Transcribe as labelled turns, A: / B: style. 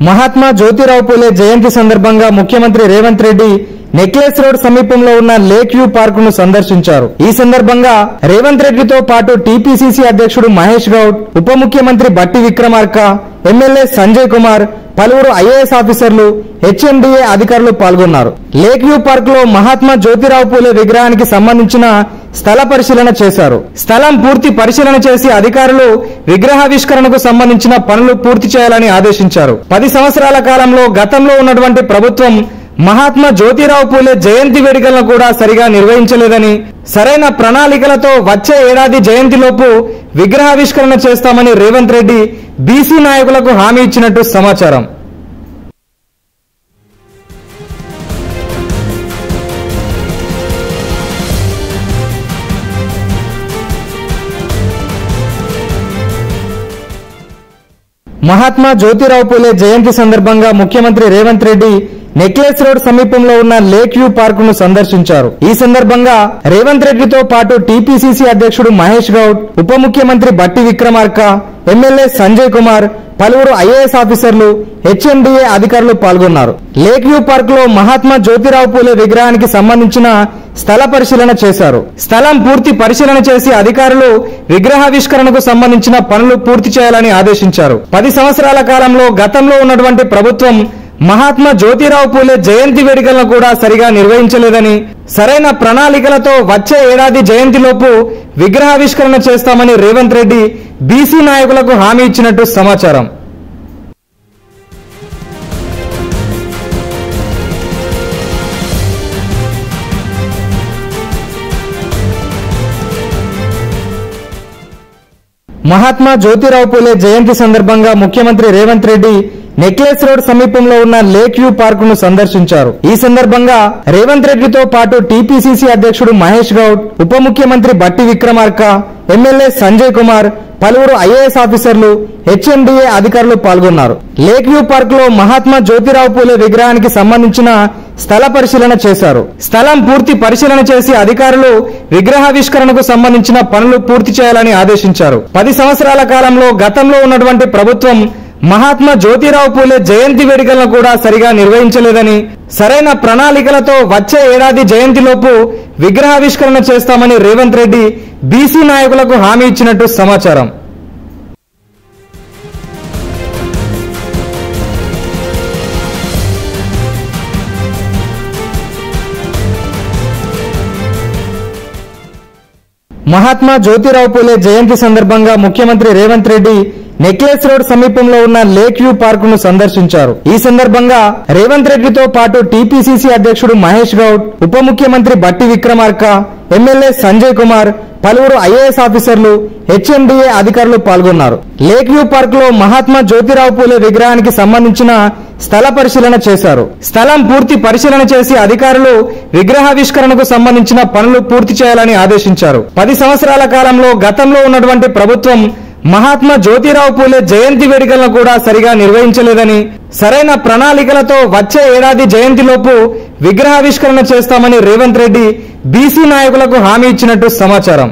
A: మహాత్మా జ్యోతిరావు పూలే జయంతి సందర్భంగా ముఖ్యమంత్రి Revanth Reddy necklace road సమీపంలో ఉన్న లేక్ వ్యూ పార్క్ ను సందర్శించారు. ఈ సందర్భంగా రేవంత్ రెడ్డితో పాటు టీపీసీసీ అధ్యక్షుడు మహేష్ గౌడ్, ఉప ముఖ్యమంత్రి బట్టి విక్రమార్క, ఎమ్మెల్యే సంజయ్ కుమార్, పలువురు ఐఏఎస్ ఆఫీసర్లు, హెచ్ఎండిఏ అధికారులు పాల్గొన్నారు. లేక్ వ్యూ పార్క్ లో మహాత్మా జ్యోతిరావు పూలే విగ్రహానికి సంబంధించిన స్థల పరిశీలన చేశారు. స్థలం పూర్తి పరిశీలన చేసి అధికారులు విగ్రహావిష్కరణకు సంబంధించిన పనులు పూర్తి చేయాలని ఆదేశించారు. 10 సంవత్సరాల కాలంలో గతంలో ఉన్నటువంటి ప్రభుత్వం మహాత్మా జ్యోతిరావు పూలే జయంతి వేడుకలను కూడా సరిగా నిర్వహించలేదని, సరైన ప్రణాళికలతో వచ్చే ఏడాది జయంతిలోపు విగ్రహావిష్కరణ చేస్తామని రేవంత్ రెడ్డి బీసీ నాయకులకు హామీ ఇచ్చినట్టు సమాచారం. మహాత్మా జ్యోతిరావు పూలే జయంతి సందర్భంగా ముఖ్యమంత్రి రేవంత్ రెడ్డి నెక్లెస్ రోడ్ సమీపంలో ఉన్న లేక్ వ్యూ పార్క్ ను సందర్శించారు. ఈ సందర్భంగా రేవంత్ రెడ్డితో పాటు టీపీసీసీ అధ్యక్షుడు మహేష్ గౌడ్, ఉప ముఖ్యమంత్రి బట్టి విక్రమార్క, ఎమ్మెల్యే సంజయ్ కుమార్, పలువురు ఐఏఎస్ ఆఫీసర్లు, హెచ్ఎండిఏ అధికారులు పాల్గొన్నారు. లేక్ వ్యూ పార్క్ లో మహాత్మా జ్యోతిరావు పూలే విగ్రహానికి సంబంధించిన స్థల పరిశీలన చేశారు. స్థలం పూర్తి పరిశీలన చేసి అధికారులు విగ్రహావిష్కరణకు సంబంధించిన పనులు పూర్తి చేయాలని ఆదేశించారు. 10 సంవత్సరాల కాలంలో గతంలో ఉన్నటువంటి ప్రభుత్వం మహాత్మా జ్యోతిరావు పూలే జయంతి వేడుకలను కూడా సరిగా నిర్వహించలేదని, సరైన ప్రణాళికలతో వచ్చే ఏడాది జయంతిలోపు విగ్రహావిష్కరణ చేస్తామని రేవంత్ రెడ్డి బీసీ నాయకులకు హామీ ఇచ్చినట్టు సమాచారం. మహాత్మా జ్యోతిరావు పూలే జయంతి సందర్భంగా ముఖ్యమంత్రి రేవంత్ రెడ్డి నెక్లెస్ రోడ్ సమీపంలో ఉన్న లేక్ వ్యూ పార్క్ ను సందర్శించారు. ఈ సందర్భంగా రేవంత్ రెడ్డితో పాటు టీపీసీసీ అధ్యక్షుడు మహేష్ గౌడ్, ఉప ముఖ్యమంత్రి బట్టి విక్రమార్క, ఎమ్మెల్యే సంజయ్ కుమార్, పలువురు ఐఏఎస్ ఆఫీసర్లు, హెచ్ఎండిఏ అధికారులు పాల్గొన్నారు. లేక్ వ్యూ పార్క్ లో మహాత్మా జ్యోతిరావు పూలే విగ్రహానికి సంబంధించిన స్థల పరిశీలన చేశారు. స్థలం పూర్తి పరిశీలన చేసి అధికారులు విగ్రహావిష్కరణకు సంబంధించిన పనులు పూర్తి చేయాలని ఆదేశించారు. 10 సంవత్సరాల కాలంలో గతంలో ఉన్నటువంటి ప్రభుత్వం మహాత్మా జ్యోతిరావు పూలే జయంతి వేడుకలను కూడా సరిగా నిర్వహించలేదని, సరైన ప్రణాళికలతో వచ్చే ఏడాది జయంతిలోపు విగ్రహావిష్కరణ చేస్తామని రేవంత్ రెడ్డి బీసీ నాయకులకు హామీ ఇచ్చినట్టు సమాచారం. మహాత్మా జ్యోతిరావు పూలే జయంతి సందర్భంగా ముఖ్యమంత్రి రేవంత్ రెడ్డి నెక్లెస్ రోడ్ సమీపంలో ఉన్న లేక్ వ్యూ పార్క్ ను సందర్శించారు. ఈ సందర్భంగా రేవంత్ రెడ్డితో పాటు టీపీసీసీ అధ్యక్షుడు మహేష్ గౌడ్, ఉప ముఖ్యమంత్రి బట్టి విక్రమార్క, ఎమ్మెల్యే సంజయ్ కుమార్, పలువురు ఐఏఎస్ ఆఫీసర్లు, హెచ్ఎండిఏ అధికారులు పాల్గొన్నారు. లేక్ వ్యూ పార్క్ లో మహాత్మా జ్యోతిరావు పూలే విగ్రహానికి సంబంధించిన స్థల పరిశీలన చేశారు. స్థలం పూర్తి పరిశీలన చేసి అధికారులు విగ్రహావిష్కరణకు సంబంధించిన పనులు పూర్తి చేయాలని ఆదేశించారు. 10 సంవత్సరాల కాలంలో గతంలో ఉన్నటువంటి ప్రభుత్వం మహాత్మా జ్యోతిరావు పూలే జయంతి వేడుకలను కూడా సరిగా నిర్వహించలేదని, సరైన ప్రణాళికలతో వచ్చే ఏడాది జయంతిలోపు విగ్రహావిష్కరణ చేస్తామని రేవంత్ రెడ్డి బీసీ నాయకులకు హామీ ఇచ్చినట్టు సమాచారం.